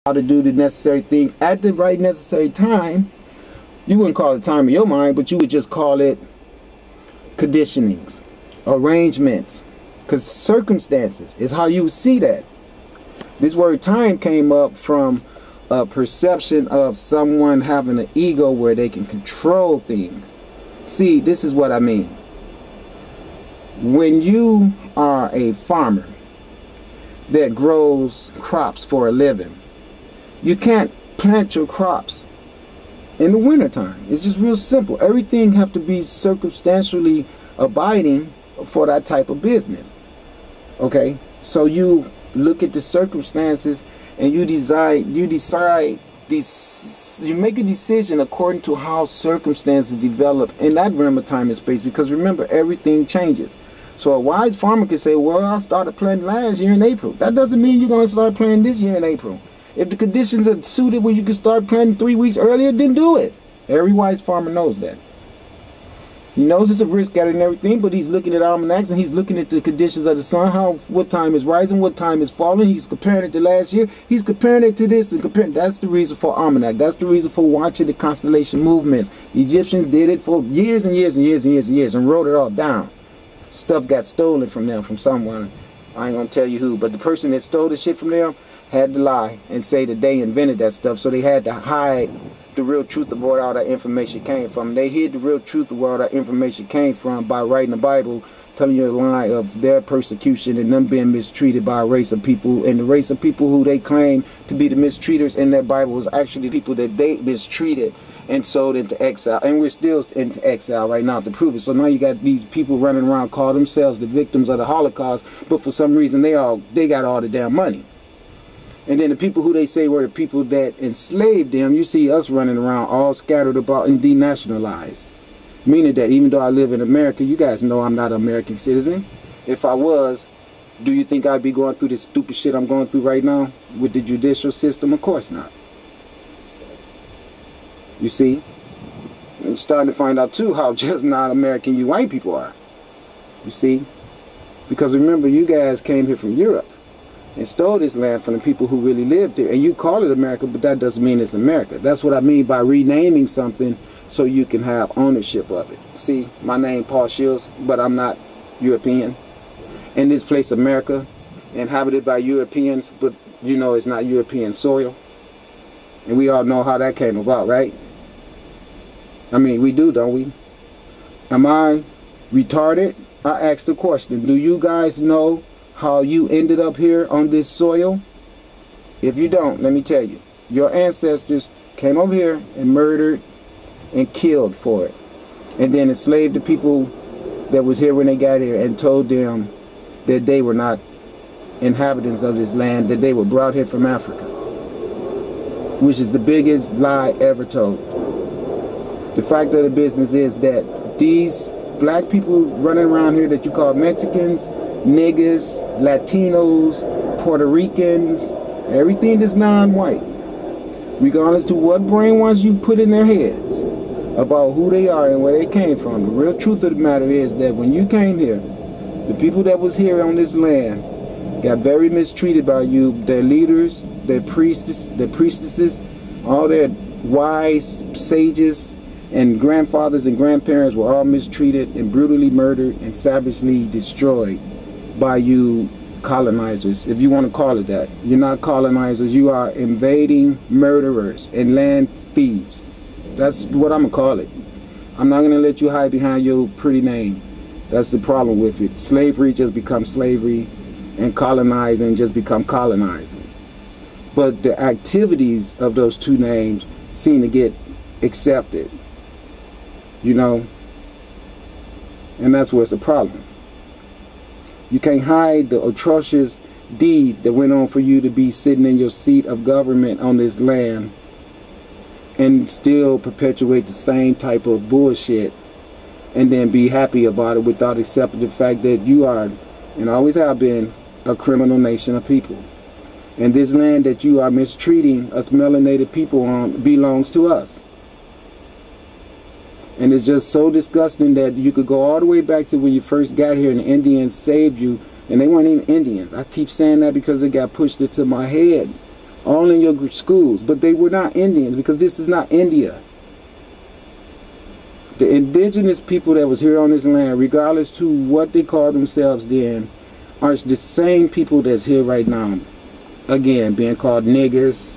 how to do the necessary things at the right necessary time. You wouldn't call it time in your mind, but you would just call it conditionings, arrangements, because circumstances is how you would see that. This word time came up from a perception of someone having an ego where they can control things. See, this is what I mean. When you are a farmer that grows crops for a living, you can't plant your crops in the wintertime. It's just real simple. Everything have to be circumstantially abiding for that type of business. Okay? So you look at the circumstances and you make a decision according to how circumstances develop in that realm of time and space, because remember, everything changes. So a wise farmer can say, well, I started planting last year in April. That doesn't mean you're going to start planting this year in April. If the conditions are suited where you can start planting 3 weeks earlier, then do it. Every wise farmer knows that. He knows it's a risk at it and everything, but he's looking at almanacs and he's looking at the conditions of the sun, what time is rising, what time is falling. He's comparing it to last year. He's comparing it to this and comparing. That's the reason for almanac. That's the reason for watching the constellation movements. The Egyptians did it for years and years and years and years and years and wrote it all down. Stuff got stolen from them, from someone. I ain't gonna tell you who, but the person that stole the shit from them had to lie and say that they invented that stuff, so they had to hide the real truth of where all that information came from. They hid the real truth of where all that information came from by writing the Bible, telling you a lie of their persecution and them being mistreated by a race of people, and the race of people who they claim to be the mistreaters in that Bible was actually the people that they mistreated and sold into exile, and we're still into exile right now to prove it. So now you got these people running around call themselves the victims of the Holocaust, but for some reason they got all the damn money. And then the people who they say were the people that enslaved them, you see us running around all scattered about and denationalized. Meaning that even though I live in America, you guys know I'm not an American citizen. If I was, do you think I'd be going through this stupid shit I'm going through right now with the judicial system? Of course not. You see? And starting to find out too how just non-American you white people are. You see? Because remember, you guys came here from Europe and stole this land from the people who really lived here. And you call it America, but that doesn't mean it's America. That's what I mean by renaming something so you can have ownership of it. See, my name Paul Shields, but I'm not European. In this place, America, inhabited by Europeans, but you know it's not European soil. And we all know how that came about, right? I mean, we do, don't we? Am I retarded? I asked the question, do you guys know how you ended up here on this soil? If you don't, let me tell you. Your ancestors came over here and murdered and killed for it. And then enslaved the people that was here when they got here and told them that they were not inhabitants of this land, that they were brought here from Africa. Which is the biggest lie ever told. The fact of the business is that these black people running around here that you call Mexicans, niggas, Latinos, Puerto Ricans, everything that's non-white, regardless to what brainwash you've put in their heads about who they are and where they came from, the real truth of the matter is that when you came here, the people that was here on this land got very mistreated by you. Their leaders, their priestesses, all their wise sages and grandfathers and grandparents were all mistreated and brutally murdered and savagely destroyed by you colonizers, if you want to call it that. You're not colonizers, you are invading murderers and land thieves. That's what I'm going to call it. I'm not going to let you hide behind your pretty name. That's the problem with it. Slavery just becomes slavery, and colonizing just become colonizing. But the activities of those two names seem to get accepted, you know, and that's what's the problem. You can't hide the atrocious deeds that went on for you to be sitting in your seat of government on this land and still perpetuate the same type of bullshit and then be happy about it without accepting the fact that you are, and always have been, a criminal nation of people. And this land that you are mistreating us melanated people on belongs to us. And it's just so disgusting that you could go all the way back to when you first got here and the Indians saved you, and they weren't even Indians. I keep saying that because it got pushed into my head all in your schools. But they were not Indians, because this is not India. The indigenous people that was here on this land, regardless to what they call themselves then, are the same people that's here right now. Again, being called niggers,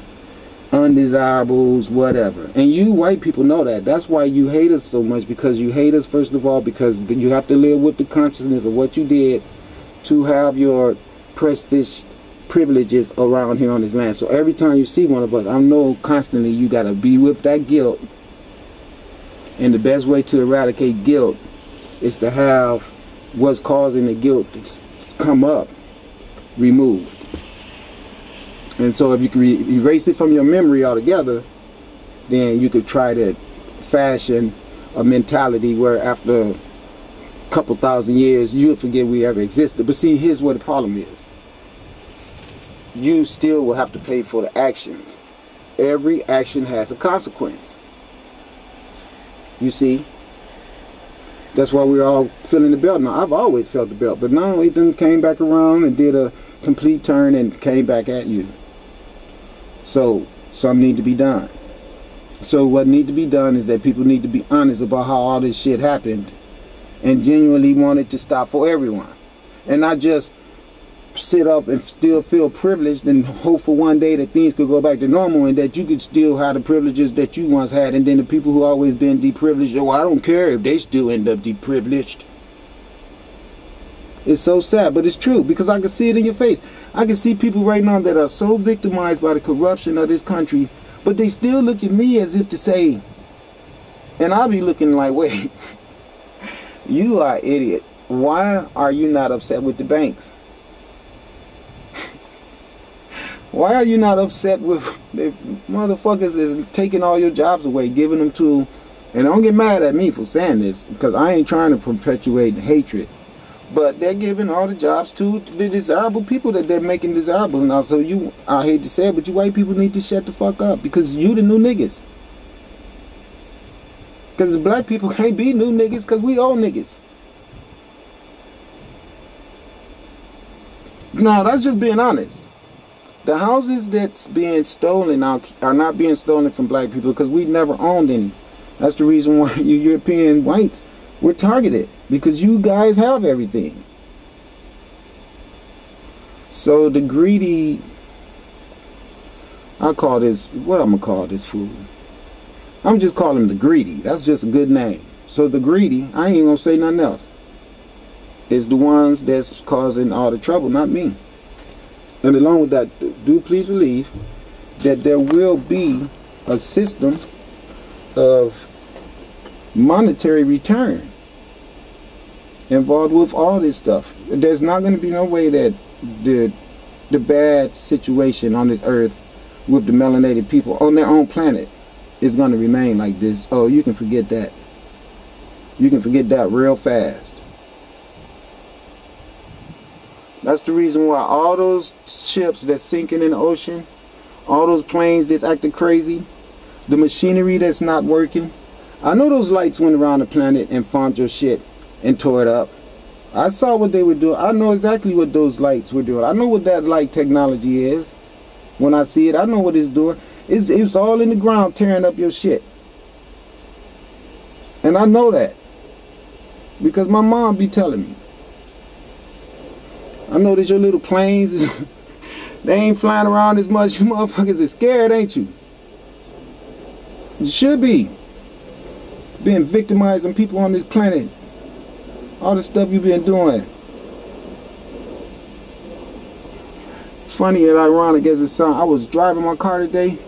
undesirables, whatever. And you white people know that. That's why you hate us so much, because you hate us, first of all, because you have to live with the consciousness of what you did to have your prestige privileges around here on this land. So every time you see one of us, I know constantly you got to be with that guilt. And the best way to eradicate guilt is to have what's causing the guilt to come up removed. And so if you can erase it from your memory altogether, then you could try to fashion a mentality where after a couple thousand years you'll forget we ever existed. But see, here's what the problem is. You still will have to pay for the actions. Every action has a consequence. You see? That's why we're all feeling the belt now. I've always felt the belt, but now it done came back around and did a complete turn and came back at you. So something need to be done. So what need to be done is that people need to be honest about how all this shit happened and genuinely want it to stop for everyone. And not just sit up and still feel privileged and hope for one day that things could go back to normal and that you could still have the privileges that you once had, and then the people who always been deprivileged, oh, I don't care if they still end up deprivileged. It's so sad, but it's true, because I can see it in your face. I can see people right now that are so victimized by the corruption of this country, but they still look at me as if to say, and I'll be looking like, wait, you are an idiot. Why are you not upset with the banks? Why are you not upset with the motherfuckers is taking all your jobs away, giving them to, and don't get mad at me for saying this, because I ain't trying to perpetuate hatred, but they're giving all the jobs to the desirable people that they're making desirable now. So you, I hate to say it, but you white people need to shut the fuck up, because you the new niggas. Because black people can't be new niggas, because we all niggas. No, that's just being honest. The houses that's being stolen now are not being stolen from black people, because we never owned any. That's the reason why you European whites were targeted, because you guys have everything. So the greedy, I call this, what I'm going to call this fool? I'm just calling him the greedy. That's just a good name. So the greedy, I ain't even going to say nothing else, is the ones that's causing all the trouble, not me. And along with that, do please believe that there will be a system of monetary return involved with all this stuff. There's not going to be no way that the bad situation on this earth with the melanated people on their own planet is going to remain like this. Oh, you can forget that. You can forget that real fast. That's the reason why all those ships that's sinking in the ocean, all those planes that's acting crazy, the machinery that's not working. I know those lights went around the planet and farmed your shit and tore it up. I saw what they were doing. I know exactly what those lights were doing. I know what that light technology is. When I see it, I know what it's doing. It's all in the ground tearing up your shit. And I know that, because my mom be telling me. I know that your little planes, they ain't flying around as much. You motherfuckers are scared, ain't you? You should be. Being victimizing people on this planet. All the stuff you've been doing. It's funny and ironic as it sounds. I was driving my car today.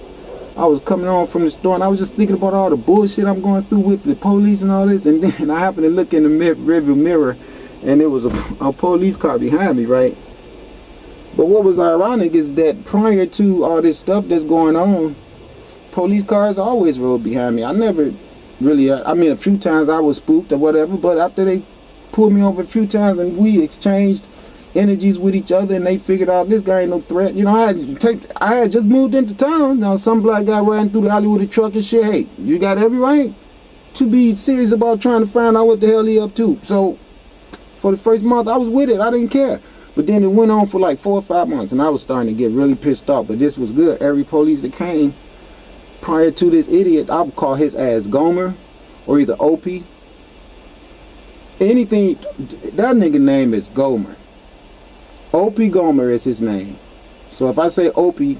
I was coming home from the store and I was just thinking about all the bullshit I'm going through with the police and all this. And then I happened to look in the rearview mirror, and there was a police car behind me, right? But what was ironic is that prior to all this stuff that's going on, police cars always rode behind me. I never really, I mean, a few times I was spooked or whatever, but after they pulled me over a few times and we exchanged energies with each other and they figured out this guy ain't no threat. You know, I had just moved into town. Now some black guy riding through the alley with a truck and shit. Hey, you got every right to be serious about trying to find out what the hell he up to. So for the first month I was with it. I didn't care. But then it went on for like 4 or 5 months, and I was starting to get really pissed off. But this was good. Every police that came prior to this idiot, I would call his ass Gomer or either Opie. Anything, that nigga name is Gomer. Opie Gomer is his name. So if I say Opie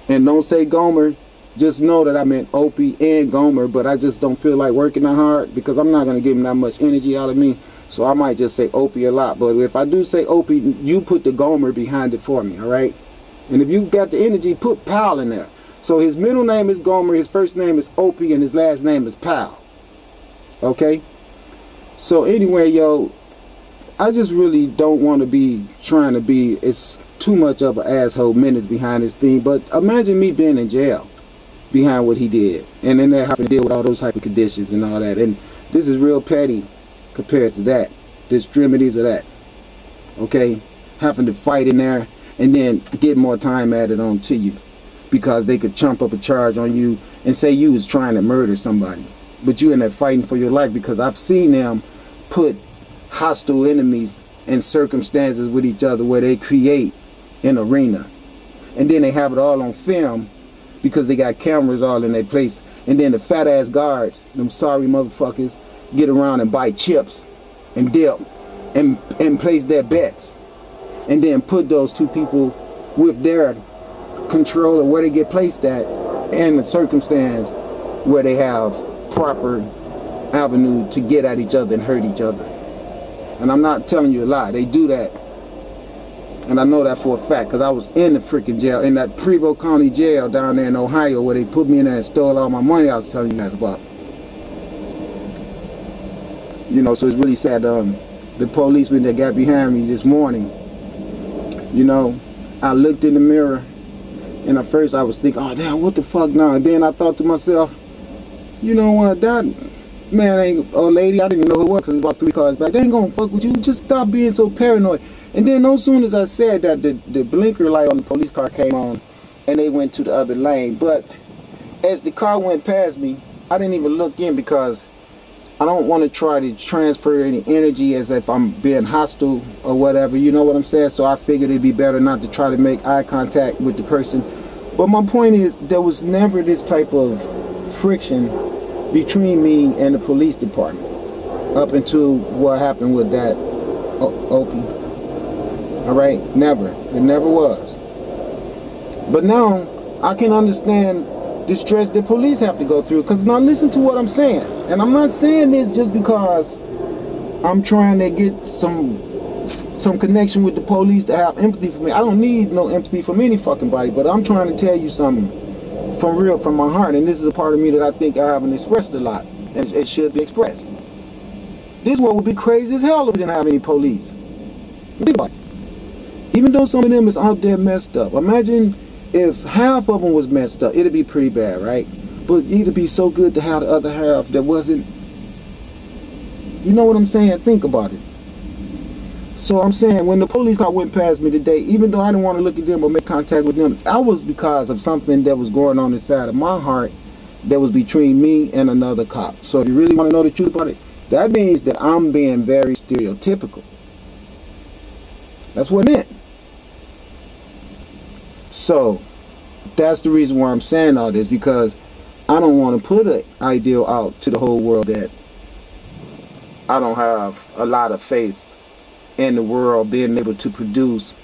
and don't say Gomer, just know that I meant Opie and Gomer, but I just don't feel like working that hard because I'm not going to give him that much energy out of me. So I might just say Opie a lot. But if I do say Opie, you put the Gomer behind it for me, all right? And if you got the energy, put Pal in there. So his middle name is Gomer, his first name is Opie, and his last name is Pal. Okay? So anyway, yo, I just really don't want to be trying to be, it's too much of an asshole menace behind this thing. But imagine me being in jail behind what he did. And then they're having to deal with all those type of conditions and all that. And this is real petty compared to that. The extremities of that. Okay? Having to fight in there and then get more time added on to you. Because they could chump up a charge on you and say you was trying to murder somebody. But you in there fighting for your life, because I've seen them put hostile enemies in circumstances with each other where they create an arena. And then they have it all on film because they got cameras all in their place. And then the fat ass guards, them sorry motherfuckers, get around and buy chips and dip and place their bets. And then put those two people with their control of where they get placed at and the circumstance where they have proper avenue to get at each other and hurt each other. And I'm not telling you a lie, they do that. And I know that for a fact because I was in the freaking jail, in that Prevost County jail down there in Ohio where they put me in there and stole all my money I was telling you guys about. You know, so it's really sad. The policeman that got behind me this morning, you know, I looked in the mirror and at first I was thinking, oh damn, what the fuck now? And then I thought to myself, you know what, that man ain't, or lady, I didn't even know who it was because it was about 3 cars back. They ain't gonna fuck with you. Just stop being so paranoid. And then no soon as I said that, the blinker light on the police car came on and they went to the other lane. But as the car went past me, I didn't even look in because I don't want to try to transfer any energy as if I'm being hostile or whatever, you know what I'm saying? So I figured it'd be better not to try to make eye contact with the person. But my point is, there was never this type of friction between me and the police department up until what happened with that Opie. All right, never. It never was. But now I can understand the stress that police have to go through, because now listen to what I'm saying. And I'm not saying this just because I'm trying to get some connection with the police to have empathy for me. I don't need no empathy from any fucking body, but I'm trying to tell you something from real, from my heart. And this is a part of me that I think I haven't expressed a lot, and it should be expressed. This world would be crazy as hell if we didn't have any police. Think about it. Even though some of them is out there messed up, imagine if half of them was messed up. It'd be pretty bad, right? But it'd be so good to have the other half that wasn't. You know what I'm saying? Think about it. So I'm saying, when the police car went past me today, even though I didn't want to look at them or make contact with them, that was because of something that was going on inside of my heart that was between me and another cop. So if you really want to know the truth about it, that means that I'm being very stereotypical. That's what it meant. So that's the reason why I'm saying all this, because I don't want to put an ideal out to the whole world that I don't have a lot of faith in the world being able to produce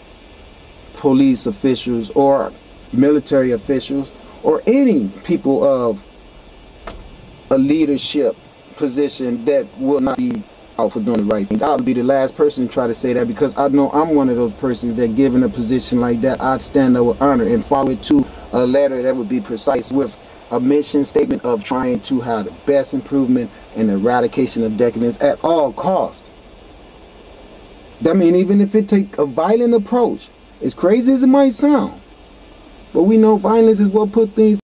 police officials or military officials or any people of a leadership position that will not be out for doing the right thing. I'll be the last person to try to say that, because I know I'm one of those persons that, given a position like that, I'd stand up with honor and follow it to a letter that would be precise with a mission statement of trying to have the best improvement and eradication of decadence at all costs. I mean, even if it take a violent approach, as crazy as it might sound, but we know violence is what put things